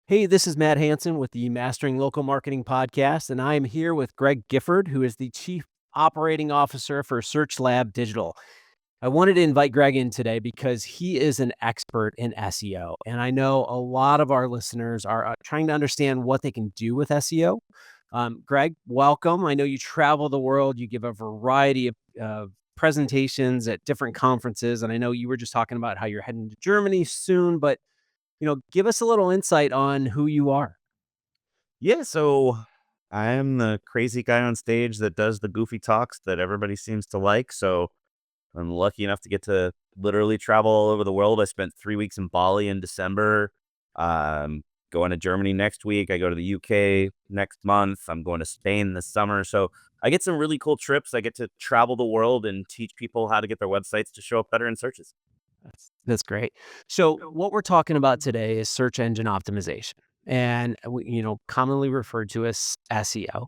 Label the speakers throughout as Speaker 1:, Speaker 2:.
Speaker 1: Hey, this is Matt Hansen with the Mastering Local Marketing Podcast, and I am here with Greg Gifford, who is the Chief Operating Officer for Search Lab Digital. I wanted to invite Greg in today because he is an expert in SEO, and I know a lot of our listeners are trying to understand what they can do with SEO. Greg, welcome. I know you travel the world, you give a variety of presentations at different conferences, and I know you were just talking about how you're heading to Germany soon, but give us a little insight on who you are.
Speaker 2: Yeah, so I am the crazy guy on stage that does the goofy talks that everybody seems to like. So I'm lucky enough to get to literally travel all over the world. I spent 3 weeks in Bali in December. Going to Germany next week. I go to the UK next month. I'm going to Spain this summer. So I get some really cool trips. I get to travel the world and teach people how to get their websites to show up better in searches.
Speaker 1: That's great. So what we're talking about today is search engine optimization, and commonly referred to as SEO.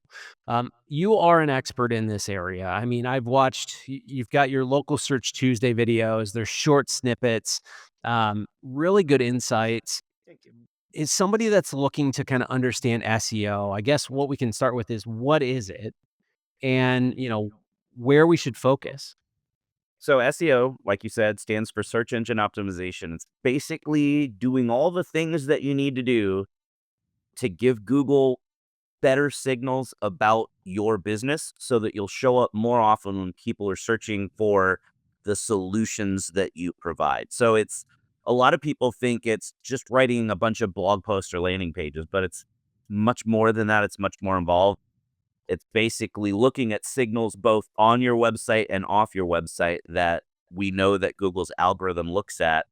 Speaker 1: You are an expert in this area. I mean, I've watched. You've got your local Search Tuesday videos. They're short snippets, really good insights. Is somebody that's looking to kind of understand SEO? I guess what we can start with is what is it, and where we should focus.
Speaker 2: So SEO, like you said, stands for search engine optimization. It's basically doing all the things that you need to do to give Google better signals about your business so that you'll show up more often when people are searching for the solutions that you provide. So it's a lot of people think it's just writing a bunch of blog posts or landing pages, but it's much more than that. It's much more involved. It's basically looking at signals both on your website and off your website that we know that Google's algorithm looks at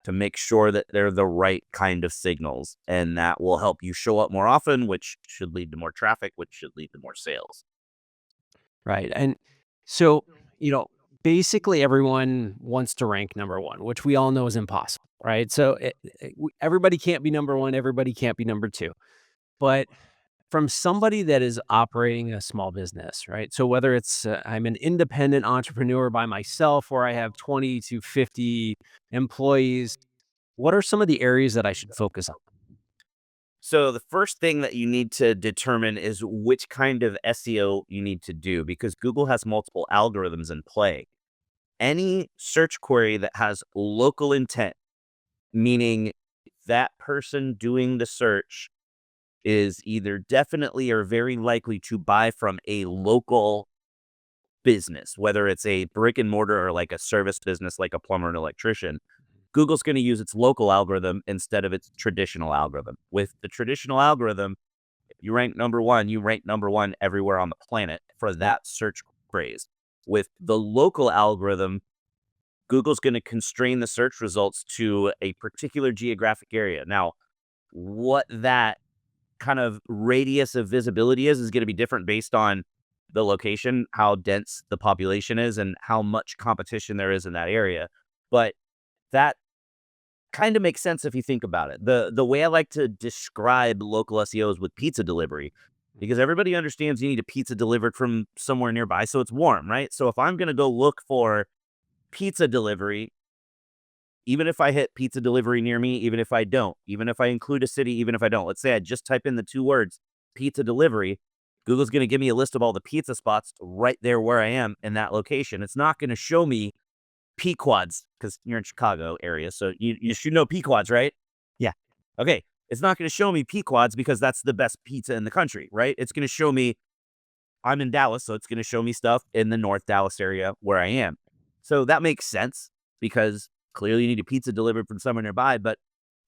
Speaker 2: to make sure that they're the right kind of signals. And that will help you show up more often, which should lead to more traffic, which should lead to more sales.
Speaker 1: Right. And so, you know, basically everyone wants to rank number one, which we all know is impossible. Right. So everybody can't be number one. Everybody can't be number two. But from somebody that is operating a small business, right? So whether it's I'm an independent entrepreneur by myself or I have 20 to 50 employees, what are some of the areas that I should focus on?
Speaker 2: So the first thing that you need to determine is which kind of SEO you need to do because Google has multiple algorithms in play. Any search query that has local intent, meaning that person doing the search is either definitely or very likely to buy from a local business, whether it's a brick and mortar or like a service business like a plumber and electrician. Google's going to use its local algorithm instead of its traditional algorithm. With the traditional algorithm, if you rank number one, you rank number one everywhere on the planet for that search phrase. With the local algorithm, Google's going to constrain the search results to a particular geographic area. Now, what that kind of radius of visibility is going to be different based on the location, how dense the population is, and how much competition there is in that area. But that kind of makes sense if you think about it. The way I like to describe local SEO is with pizza delivery, because everybody understands you need a pizza delivered from somewhere nearby, so it's warm, right? So if I'm going to go look for pizza delivery, even if I hit pizza delivery near me, even if I don't, even if I include a city, even if I don't, let's say I just type in the two words pizza delivery, Google's going to give me a list of all the pizza spots right there where I am in that location. It's not going to show me Pequods because you're in Chicago area. So you should know Pequods, right?
Speaker 1: Yeah.
Speaker 2: Okay. It's not going to show me Pequods because that's the best pizza in the country, right? It's going to show me I'm in Dallas. So it's going to show me stuff in the North Dallas area where I am. So that makes sense because clearly you need a pizza delivered from somewhere nearby. But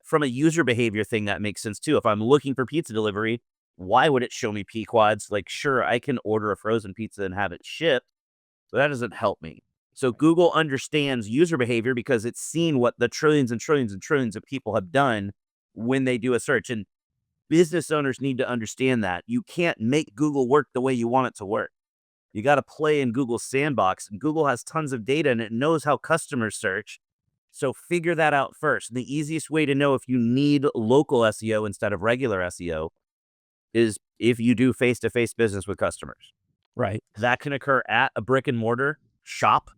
Speaker 2: from a user behavior thing, that makes sense too. If I'm looking for pizza delivery, why would it show me Pequods? Like, sure, I can order a frozen pizza and have it shipped, but that doesn't help me. So Google understands user behavior because it's seen what the trillions and trillions and trillions of people have done when they do a search. And business owners need to understand that. You can't make Google work the way you want it to work. You got to play in Google's sandbox. And Google has tons of data and it knows how customers search. So figure that out first. The easiest way to know if you need local SEO instead of regular SEO is if you do face-to-face business with customers.
Speaker 1: Right.
Speaker 2: That can occur at a brick and mortar shop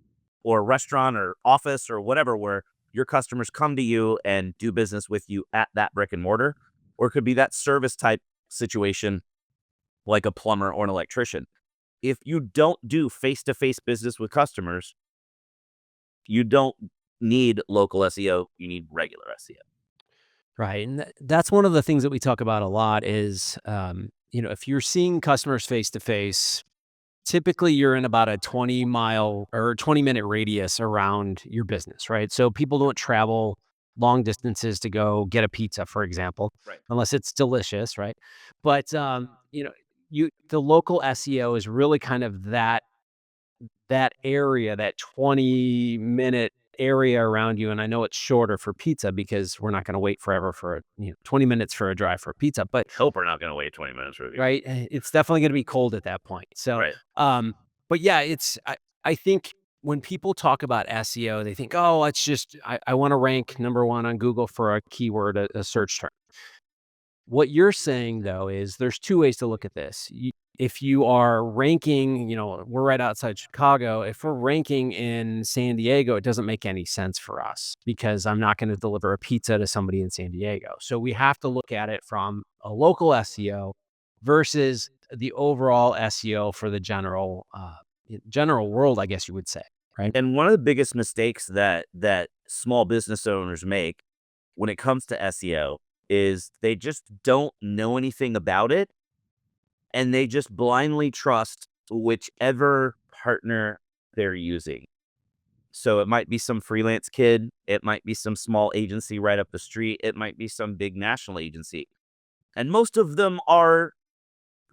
Speaker 2: or restaurant or office or whatever, where your customers come to you and do business with you at that brick and mortar. or it could be that service type situation like a plumber or an electrician. If you don't do face-to-face business with customers, you don't need local SEO, you need regular SEO.
Speaker 1: Right, and that's one of the things that we talk about a lot is, if you're seeing customers face to face, typically you're in about a 20-mile or 20-minute radius around your business, right? So people don't travel long distances to go get a pizza, for example,
Speaker 2: Right.
Speaker 1: unless it's delicious, right? But, the local SEO is really kind of that area, that 20-minute area around you, and I know it's shorter for pizza because we're not gonna wait forever for 20 minutes for a drive for pizza, but
Speaker 2: Hope we're not gonna wait 20 minutes for you.
Speaker 1: right, it's definitely gonna be cold at that point. So,
Speaker 2: Right.
Speaker 1: but yeah, I think when people talk about SEO, they think, "Oh, it's just I wanna rank number 1 on Google for a keyword, a search term." What you're saying, though, is there's 2 ways to look at this. If you are ranking, we're right outside Chicago. If we're ranking in San Diego, it doesn't make any sense for us because I'm not gonna deliver a pizza to somebody in San Diego. So we have to look at it from a local SEO versus the overall SEO for the general world, I guess you would say, right?
Speaker 2: And one of the biggest mistakes that small business owners make when it comes to SEO is they just don't know anything about it, and they just blindly trust whichever partner they're using. So it might be some freelance kid, it might be some small agency right up the street, it might be some big national agency. And most of them are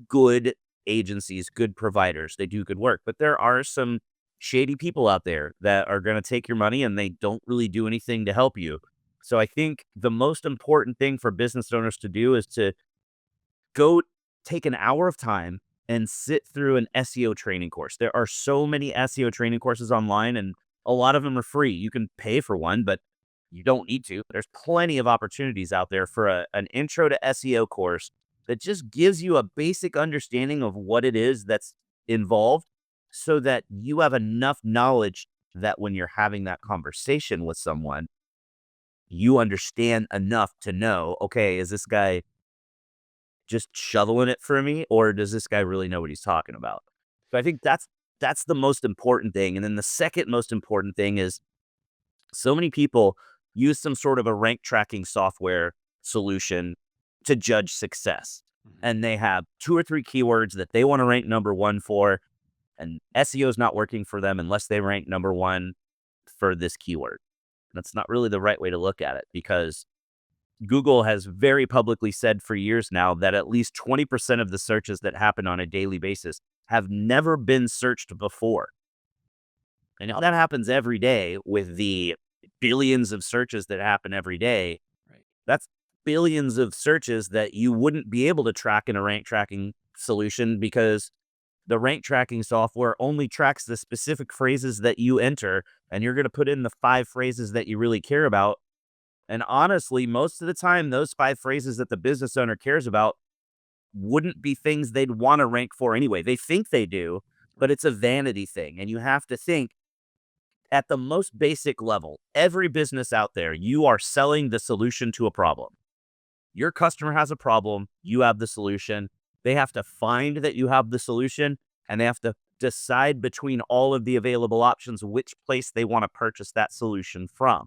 Speaker 2: good agencies, good providers. They do good work, but there are some shady people out there that are going to take your money and they don't really do anything to help you. So I think the most important thing for business owners to do is to go take an hour of time and sit through an SEO training course. There are so many SEO training courses online, and a lot of them are free. You can pay for one, but you don't need to. There's plenty of opportunities out there for an intro to SEO course that just gives you a basic understanding of what it is that's involved so that you have enough knowledge that when you're having that conversation with someone, you understand enough to know, okay, is this guy just shoveling it for me, or does this guy really know what he's talking about? So I think that's the most important thing. And then the second most important thing is so many people use some sort of a rank tracking software solution to judge success.
Speaker 1: Mhm.
Speaker 2: And they have 2 or 3 keywords that they want to rank number 1 for, and SEO is not working for them unless they rank number 1 for this keyword. That's not really the right way to look at it because Google has very publicly said for years now that at least 20% of the searches that happen on a daily basis have never been searched before. And now that happens every day with the billions of searches that happen every day.
Speaker 1: Right.
Speaker 2: That's billions of searches that you wouldn't be able to track in a rank tracking solution because the rank tracking software only tracks the specific phrases that you enter, and you're going to put in the 5 phrases that you really care about. And honestly, most of the time, those 5 phrases that the business owner cares about wouldn't be things they'd want to rank for anyway. They think they do, but it's a vanity thing. And you have to think at the most basic level, every business out there, you are selling the solution to a problem. Your customer has a problem, you have the solution. They have to find that you have the solution, and they have to decide between all of the available options which place they want to purchase that solution from.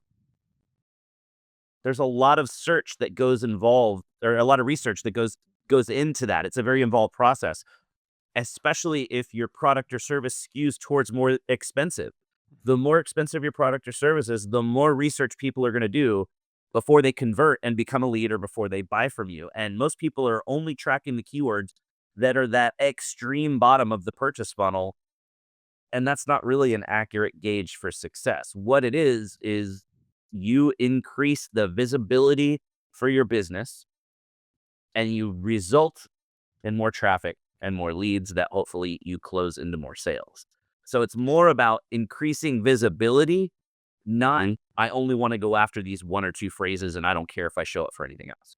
Speaker 2: There's a lot of search that goes involved, or a lot of research that goes into that. It's a very involved process, especially if your product or service skews towards more expensive. The more expensive your product or service is, the more research people are going to do before they convert and become a lead or before they buy from you. And most people are only tracking the keywords that are that extreme bottom of the purchase funnel. And that's not really an accurate gauge for success. What it is you increase the visibility for your business and you result in more traffic and more leads that hopefully you close into more sales. So it's more about increasing visibility, not I only want to go after these 1 or 2 phrases and I don't care if I show up for anything else.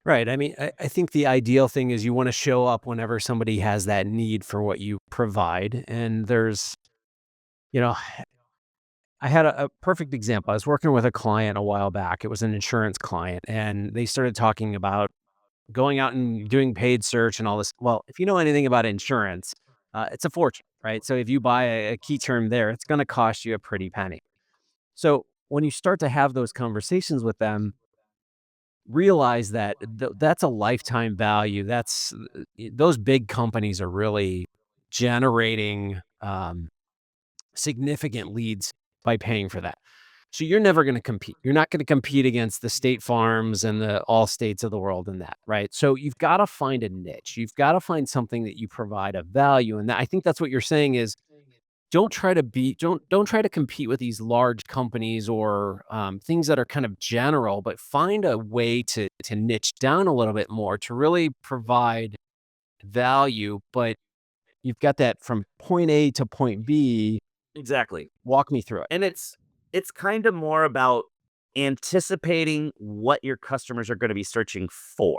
Speaker 1: Right. I mean, I think the ideal thing is you want to show up whenever somebody has that need for what you provide. And there's, you know, I had a perfect example. I was working with a client a while back. It was an insurance client, and they started talking about going out and doing paid search and all this. Well, if you know anything about insurance, it's a fortune, right? So if you buy a key term there, it's going to cost you a pretty penny. So when you start to have those conversations with them, realize that that's a lifetime value. Those big companies are really generating significant leads by paying for that. So you're never going to compete. You're not going to compete against the State Farms and the all states of the world in that, right? So you've got to find a niche. You've got to find something that you provide a value. And I think that's what you're saying is don't try to compete with these large companies or things that are kind of general, but find a way to niche down a little bit more to really provide value. But you've got that from point A to point B.
Speaker 2: Exactly.
Speaker 1: Walk me through it.
Speaker 2: And it's kind of more about anticipating what your customers are going to be searching for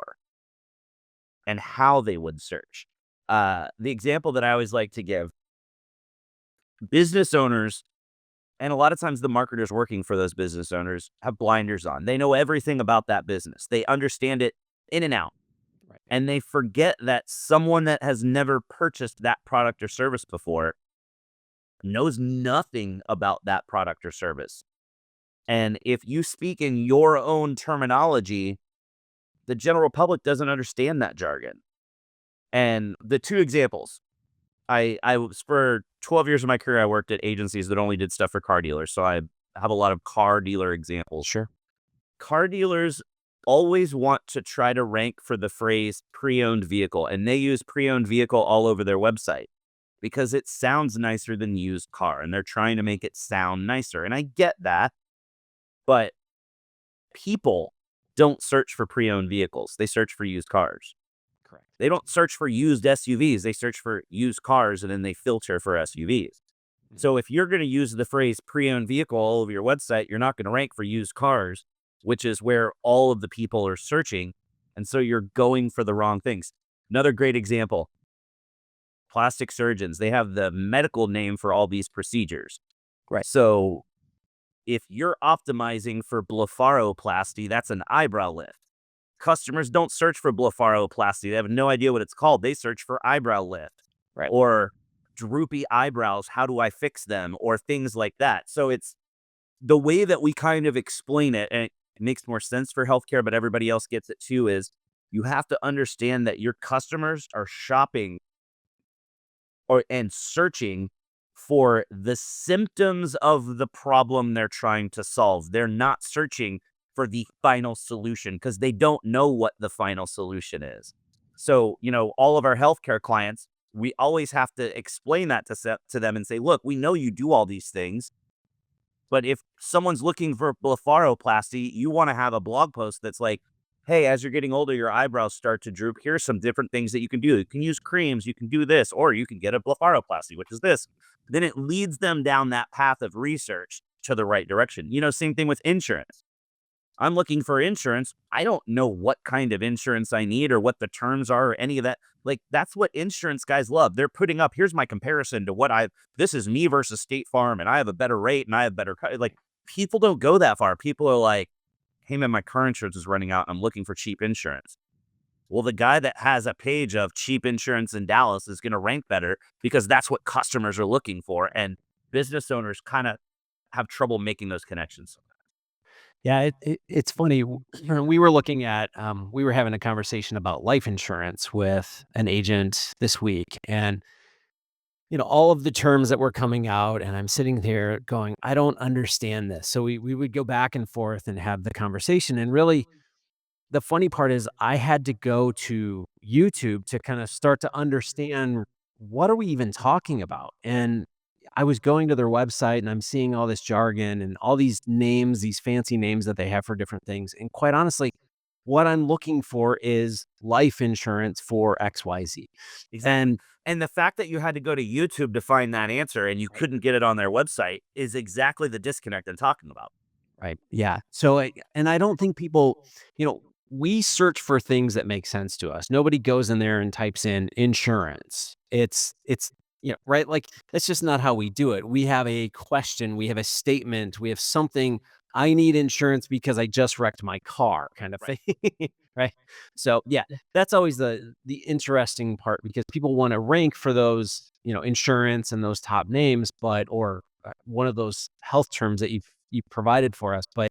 Speaker 2: and how they would search. The example that I always like to give, business owners, and a lot of times the marketers working for those business owners have blinders on. They know everything about that business. They understand it in and out.
Speaker 1: Right.
Speaker 2: And they forget that someone that has never purchased that product or service before knows nothing about that product or service. And if you speak in your own terminology, the general public doesn't understand that jargon. And the two examples, I was for 12 years of my career, I worked at agencies that only did stuff for car dealers. So I have a lot of car dealer examples.
Speaker 1: Sure.
Speaker 2: Car dealers always want to try to rank for the phrase pre-owned vehicle, and they use pre-owned vehicle all over their website because it sounds nicer than used car, and they're trying to make it sound nicer. And I get that, but people don't search for pre-owned vehicles. They search for used cars.
Speaker 1: Correct.
Speaker 2: They don't search for used SUVs. They search for used cars, and then they filter for SUVs. So if you're going to use the phrase pre-owned vehicle all over your website, you're not going to rank for used cars, which is where all of the people are searching. And so you're going for the wrong things. Another great example, plastic surgeons. They have the medical name for all these procedures.
Speaker 1: Right.
Speaker 2: So if you're optimizing for blepharoplasty, that's an eyebrow lift. Customers don't search for blepharoplasty. They have no idea what it's called. They search for eyebrow lift.
Speaker 1: Right.
Speaker 2: Or droopy eyebrows, how do I fix them? Or things like that. So it's the way that we kind of explain it, and it makes more sense for healthcare, but everybody else gets it too, is you have to understand that your customers are shopping and searching for the symptoms of the problem they're trying to solve. They're not searching for the final solution because they don't know what the final solution is. So, all of our healthcare clients, we always have to explain that to them and say, look, we know you do all these things, but if someone's looking for blepharoplasty, you want to have a blog post that's like, hey, as you're getting older, your eyebrows start to droop. Here's some different things that you can do. You can use creams, you can do this, or you can get a blepharoplasty, which is this. Then it leads them down that path of research to the right direction. Same thing with insurance. I'm looking for insurance. I don't know what kind of insurance I need or what the terms are or any of that. Like, that's what insurance guys love. They're putting up, here's my comparison to this is me versus State Farm, and I have a better rate and I have better, like, people don't go that far. People are like, hey man, my car insurance is running out. I'm looking for cheap insurance. Well, the guy that has a page of cheap insurance in Dallas is going to rank better because that's what customers are looking for. And business owners kind of have trouble making those connections.
Speaker 1: Yeah, it's funny. We were looking at, we were having a conversation about life insurance with an agent this week, and all of the terms that were coming out, and I'm sitting there going, I don't understand this. So we would go back and forth and have the conversation, and really, the funny part is I had to go to YouTube to kind of start to understand what are we even talking about? And I was going to their website and I'm seeing all this jargon and all these names, these fancy names that they have for different things. And quite honestly, what I'm looking for is life insurance for XYZ.
Speaker 2: Exactly. And the fact that you had to go to YouTube to find that answer and you couldn't get it on their website is exactly the disconnect I'm talking about.
Speaker 1: Right. Yeah. So, and I don't think people, we search for things that make sense to us. Nobody goes in there and types in insurance. It's right? Like, that's just not how we do it. We have a question, we have a statement, we have something. I need insurance because I just wrecked my car, kind of
Speaker 2: Right.
Speaker 1: thing, right? So, yeah, that's always the interesting part because people want to rank for those, insurance and those top names, but or one of those health terms that you provided for us, but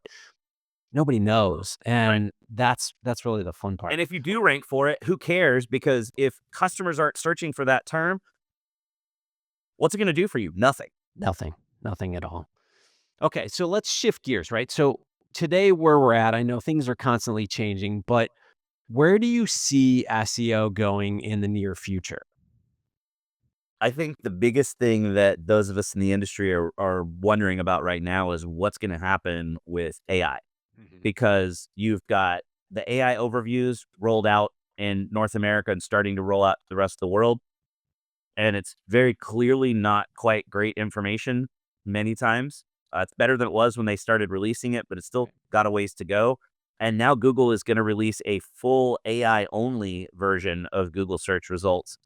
Speaker 1: nobody knows,
Speaker 2: Right.
Speaker 1: and that's really the fun part.
Speaker 2: And if you do rank for it, who cares? Because if customers aren't searching for that term, what's it going to do for you? Nothing.
Speaker 1: Nothing, nothing at all. Okay, so let's shift gears, right? So today, where we're at, I know things are constantly changing, but where do you see SEO going in the near future?
Speaker 2: I think the biggest thing that those of us in the industry are wondering about right now is what's going to happen with AI,
Speaker 1: Mhm.
Speaker 2: because you've got the AI overviews rolled out in North America and starting to roll out to the rest of the world. And it's very clearly not quite great information many times. It's better than it was when they started releasing it, but it's still got a ways to go. And now Google is going to release a full AI only version of Google search results.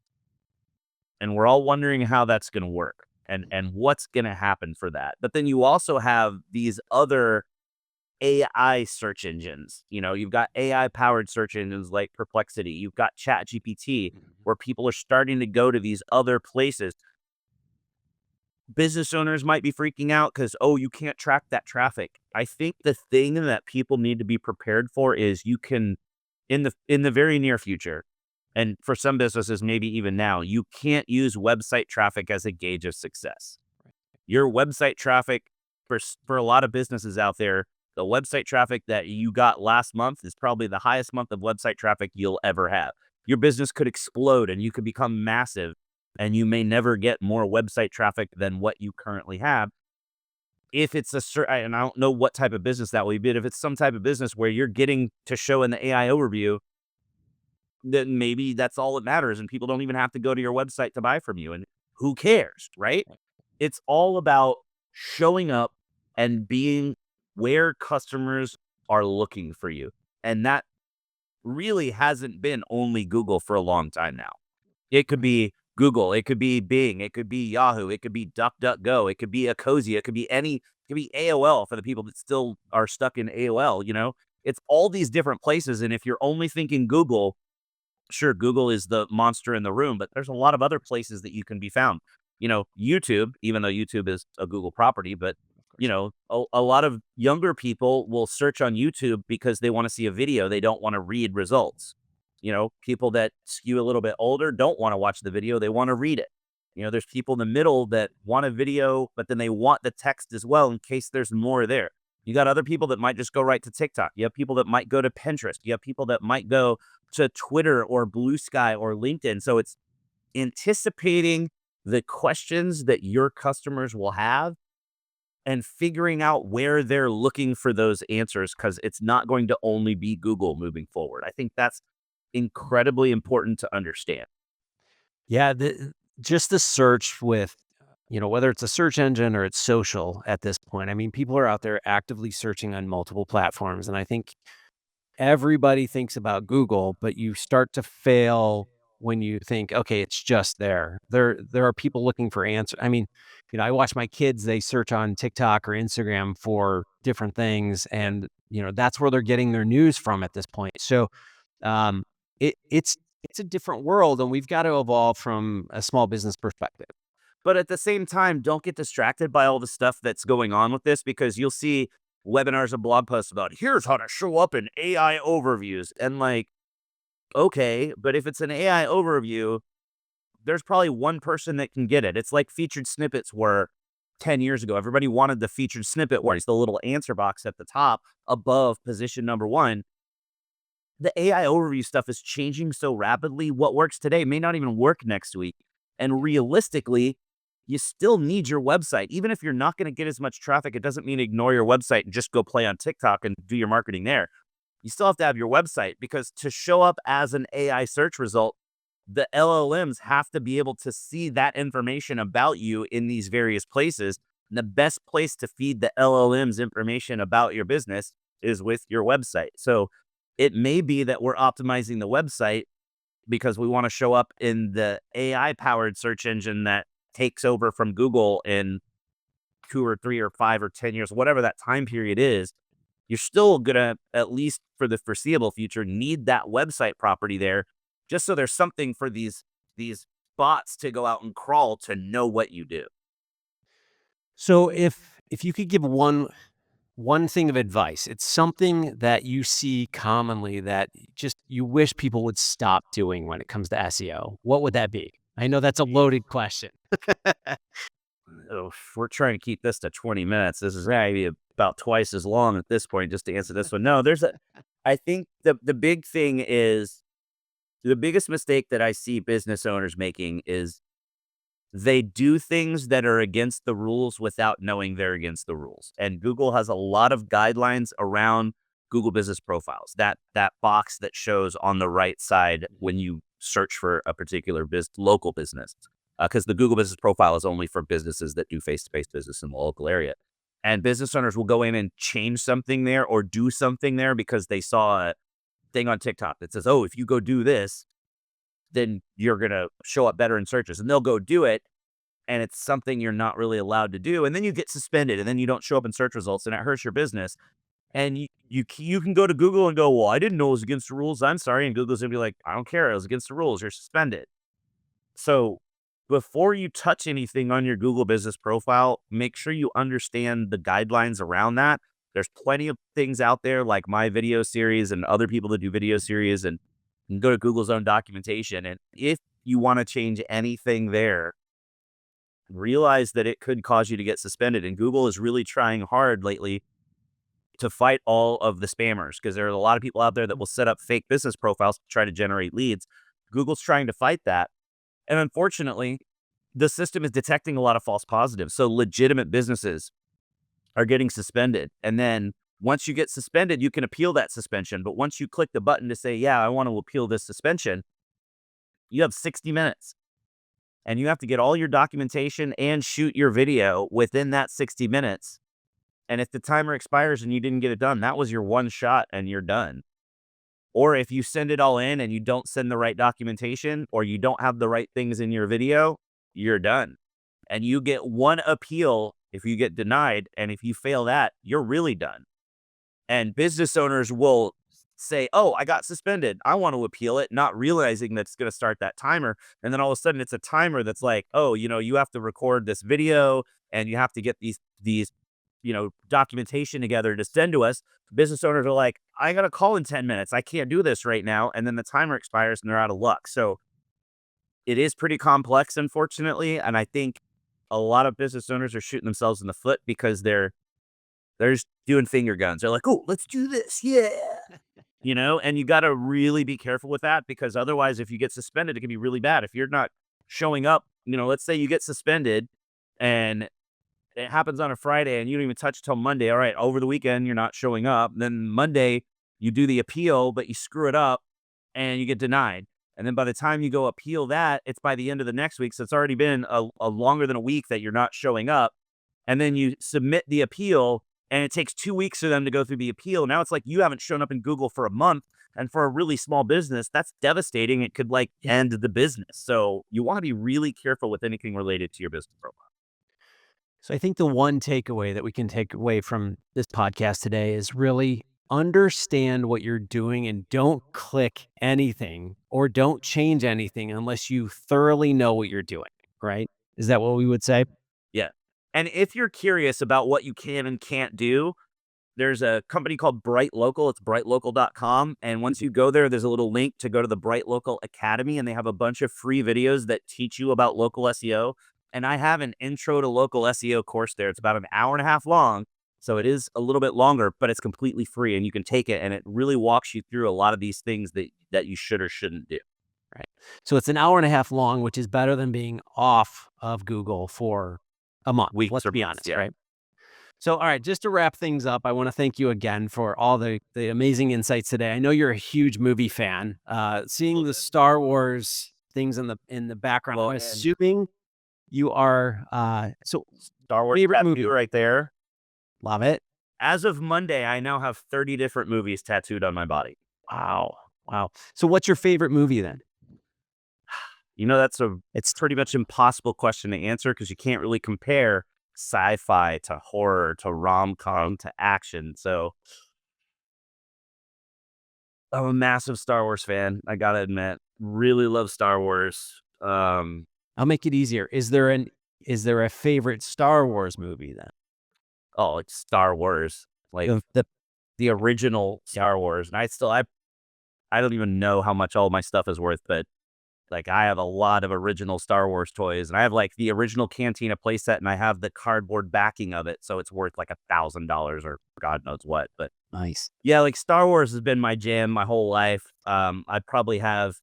Speaker 2: And we're all wondering how that's going to work and what's going to happen for that. But then you also have these other AI search engines. You've got AI powered search engines like Perplexity. You've got ChatGPT, where people are starting to go to these other places. Business owners might be freaking out because, oh, you can't track that traffic. I think the thing that people need to be prepared for is you can, in the very near future, and for some businesses, maybe even now, you can't use website traffic as a gauge of success. Your website traffic, for a lot of businesses out there, the website traffic that you got last month is probably the highest month of website traffic you'll ever have. Your business could explode and you could become massive, and you may never get more website traffic than what you currently have. If it's and I don't know what type of business that will be, but if it's some type of business where you're getting to show in the AI overview, then maybe that's all that matters and people don't even have to go to your website to buy from you. And who cares, right? It's all about showing up and being where customers are looking for you. And that really hasn't been only Google for a long time now. It could be Google, it could be Bing, it could be Yahoo, it could be DuckDuckGo, it could be Ecosia, it could be it could be AOL for the people that still are stuck in AOL. It's all these different places. And if you're only thinking Google, sure, Google is the monster in the room, but there's a lot of other places that you can be found. YouTube, even though YouTube is a Google property, but a lot of younger people will search on YouTube because they want to see a video. They don't want to read results. People that skew a little bit older don't want to watch the video. They want to read it. There's people in the middle that want a video, but then they want the text as well in case there's more there. You got other people that might just go right to TikTok. You have people that might go to Pinterest. You have people that might go to Twitter or Blue Sky or LinkedIn. So it's anticipating the questions that your customers will have and figuring out where they're looking for those answers, because it's not going to only be Google moving forward. I think that's incredibly important to understand.
Speaker 1: Yeah, just the search with, whether it's a search engine or it's social at this point. I mean, people are out there actively searching on multiple platforms. And I think everybody thinks about Google, but you start to fail when you think, okay, it's just there. There are people looking for answers. I mean, I watch my kids, they search on TikTok or Instagram for different things,
Speaker 2: Yeah.
Speaker 1: and that's where they're getting their news from at this point. So um, it's a different world, and we've got to evolve from a small business perspective.
Speaker 2: But at the same time, don't get distracted by all the stuff that's going on with this, because you'll see webinars and blog posts about here's how to show up in AI overviews. And like, okay, but if it's an AI overview, there's probably one person that can get it. It's like featured snippets were 10 years ago. Everybody wanted the featured snippet where it's the little answer box at the top above position number one. The AI overview stuff is changing so rapidly. What works today may not even work next week. And realistically, you still need your website. Even if you're not going to get as much traffic, it doesn't mean ignore your website and just go play on TikTok and do your marketing there. You still have to have your website, because to show up as an AI search result, the LLMs have to be able to see that information about you in these various places. And the best place to feed the LLMs information about your business is with your website. So it may be that we're optimizing the website because we want to show up in the AI powered search engine that takes over from Google in 2 or 3 or 5 or 10 years, whatever that time period is, you're still gonna, at least for the foreseeable future, need that website property there, just so there's something for these bots to go out and crawl to know what you do.
Speaker 1: So if you could give one thing of advice, it's something that you see commonly that just you wish people would stop doing when it comes to SEO, what would that be? I know that's a loaded question.
Speaker 2: Oh, we're trying to keep this to 20 minutes. This is maybe about twice as long at this point just to answer this one. No, I think the big thing is the biggest mistake that I see business owners making is they do things that are against the rules without knowing they're against the rules. And Google has a lot of guidelines around Google Business Profiles. That box that shows on the right side when you search for a particular local business, because the Google Business Profile is only for businesses that do face-to-face business in the local area. And business owners will go in and change something there or do something there because they saw a thing on TikTok that says, "Oh, if you go do this, then you're going to show up better in searches," and they'll go do it. And it's something you're not really allowed to do. And then you get suspended and then you don't show up in search results and it hurts your business. And you can go to Google and go, "Well, I didn't know it was against the rules. I'm sorry." And Google's going to be like, "I don't care. It was against the rules. You're suspended." So before you touch anything on your Google business profile, make sure you understand the guidelines around that. There's plenty of things out there like my video series and other people that do video series, and you can go to Google's own documentation. And if you want to change anything there, realize that it could cause you to get suspended. And Google is really trying hard lately to fight all of the spammers because there are a lot of people out there that will set up fake business profiles to try to generate leads. Google's trying to fight that. And unfortunately, the system is detecting a lot of false positives. So legitimate businesses are getting suspended. And then once you get suspended, you can appeal that suspension. But once you click the button to say, "Yeah, I want to appeal this suspension," you have 60 minutes. And you have to get all your documentation and shoot your video within that 60 minutes. And if the timer expires and you didn't get it done, that was your one shot and you're done. Or if you send it all in and you don't send the right documentation or you don't have the right things in your video, you're done. And you get one appeal if you get denied. And if you fail that, you're really done. And business owners will say, "Oh, I got suspended. I want to appeal it," not realizing that it's going to start that timer. And then all of a sudden it's a timer that's like, "Oh, you have to record this video and you have to get these documentation together to send to us." Business owners are like, "I got a call in 10 minutes. I can't do this right now." And then the timer expires and they're out of luck. So it is pretty complex, unfortunately. And I think a lot of business owners are shooting themselves in the foot because they're just doing finger guns. They're like, "Oh, let's do this. Yeah." And you got to really be careful with that because otherwise, if you get suspended, it can be really bad. If you're not showing up, let's say you get suspended and it happens on a Friday and you don't even touch it till Monday. All right, over the weekend, you're not showing up. Then Monday, you do the appeal, but you screw it up and you get denied. And then by the time you go appeal that, it's by the end of the next week. So it's already been a longer than a week that you're not showing up. And then you submit the appeal and it takes 2 weeks for them to go through the appeal. Now it's like you haven't shown up in Google for a month. And for a really small business, that's devastating. It could end the business. So you want to be really careful with anything related to your business profile.
Speaker 1: So I think the one takeaway that we can take away from this podcast today is really understand what you're doing and don't click anything or don't change anything unless you thoroughly know what you're doing, right? Is that what we would say?
Speaker 2: Yeah. And if you're curious about what you can and can't do, there's a company called Bright Local. It's brightlocal.com. And once you go there, there's a little link to go to the Bright Local Academy, and they have a bunch of free videos that teach you about local SEO. And I have an intro to local SEO course there. It's about an hour and a half long. So it is a little bit longer, but it's completely free and you can take it. And it really walks you through a lot of these things that you should or shouldn't do.
Speaker 1: Right. So it's an hour and a half long, which is better than being off of Google for a month.
Speaker 2: Weeks
Speaker 1: Let's
Speaker 2: or
Speaker 1: be
Speaker 2: months,
Speaker 1: honest,
Speaker 2: yeah.
Speaker 1: right? So, all right, just to wrap things up, I want to thank you again for all the amazing insights today. I know you're a huge movie fan. Seeing the Star Wars things in the background,
Speaker 2: Well,
Speaker 1: I'm
Speaker 2: and
Speaker 1: assuming you are so
Speaker 2: Star Wars
Speaker 1: favorite
Speaker 2: tattoo
Speaker 1: movie.
Speaker 2: right there.
Speaker 1: Love it.
Speaker 2: As of Monday, I now have 30 different movies tattooed on my body.
Speaker 1: Wow. Wow. So what's your favorite movie then?
Speaker 2: That's a
Speaker 1: It's
Speaker 2: pretty much impossible question to answer because you can't really compare sci-fi to horror to rom-com to action. So I'm a massive Star Wars fan. I gotta admit, really love Star Wars.
Speaker 1: I'll make it easier. Is there a favorite Star Wars movie then?
Speaker 2: Oh, it's Star Wars, like
Speaker 1: The
Speaker 2: the original
Speaker 1: Yep.
Speaker 2: Star Wars, and I don't even know how much all my stuff is worth, but like I have a lot of original Star Wars toys, and I have like the original Cantina playset, and I have the cardboard backing of it, so it's worth like $1,000 or God knows what. But
Speaker 1: Nice.
Speaker 2: yeah, like Star Wars has been my jam my whole life. I probably have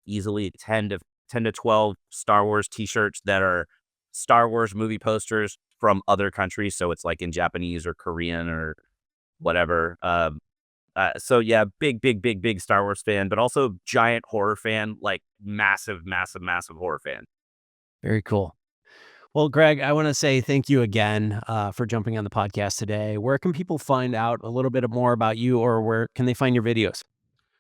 Speaker 2: easily 10 to 12 Star Wars T-shirts that are Star Wars movie posters from other countries, so it's like in Japanese or Korean or whatever. So yeah, big, big, big, big Star Wars fan, but also giant horror fan, like massive, massive, massive horror fan.
Speaker 1: Very cool. Well, Greg, I want to say thank you again for jumping on the podcast today. Where can people find out a little bit more about you, or where can they find your videos?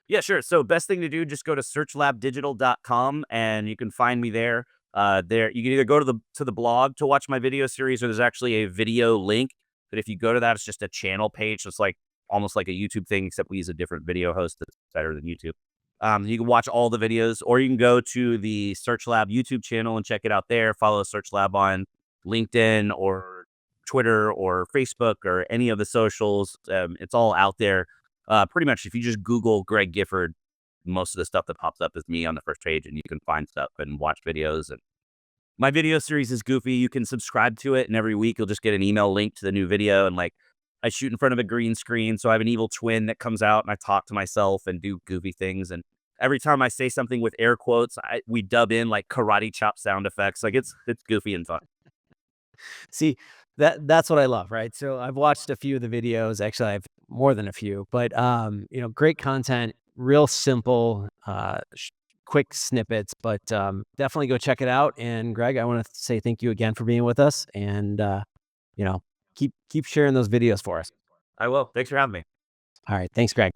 Speaker 2: Yeah, sure. So best thing to do, just go to searchlabdigital.com and you can find me there. There you can either go to the blog to watch my video series, or there's actually a video link. But if you go to that, it's just a channel page. It's like almost like a YouTube thing, except we use a different video host that's better than YouTube. You can watch all the videos, or you can go to the Search Lab YouTube channel and check it out there. Follow Search Lab on LinkedIn or Twitter or Facebook or any of the socials. It's all out there. Pretty much, if you just Google Greg Gifford, most of the stuff that pops up is me on the first page, and you can find stuff and watch videos. And my video series is goofy. You can subscribe to it, and every week you'll just get an email link to the new video. And like, I shoot in front of a green screen, so I have an evil twin that comes out, and I talk to myself and do goofy things. And every time I say something with air quotes, we dub in like karate chop sound effects. Like it's goofy and fun.
Speaker 1: See, that's what I love, right? So I've watched a few of the videos. Actually, I've more than a few, but great content, real simple, quick snippets. But definitely go check it out. And Greg, I want to say thank you again for being with us, and you know, keep sharing those videos for us.
Speaker 2: I will. Thanks for having me.
Speaker 1: All right, thanks, Greg.